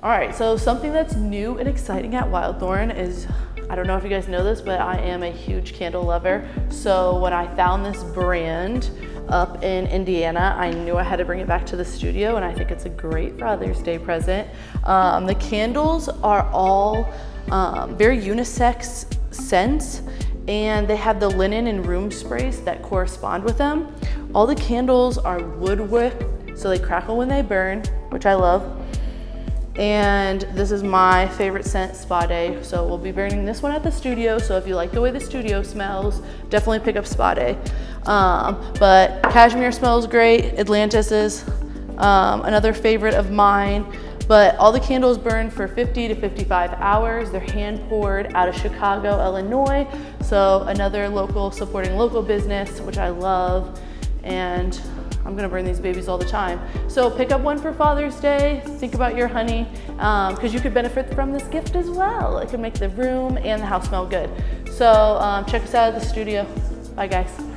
All right, so something that's new and exciting at Wildthorn is, I don't know if you guys know this, but I am a huge candle lover. So when I found this brand up in Indiana, I knew I had to bring it back to the studio, and I think it's a great Father's Day present. The candles are all very unisex scents, and they have the linen and room sprays that correspond with them. All the candles are wood wick, so they crackle when they burn, which I love. And this is my favorite scent, Spa Day. So we'll be burning this one at the studio. So if you like the way the studio smells, definitely pick up Spa Day. But Cashmere smells great. Atlantis is another favorite of mine. But all the candles burn for 50 to 55 hours. They're hand poured out of Chicago, Illinois. So another local, supporting local business, which I love. And I'm gonna burn these babies all the time. So pick up one for Father's Day. Think about your honey, because you could benefit from this gift as well. It can make the room and the house smell good. So check us out at the studio. Bye guys.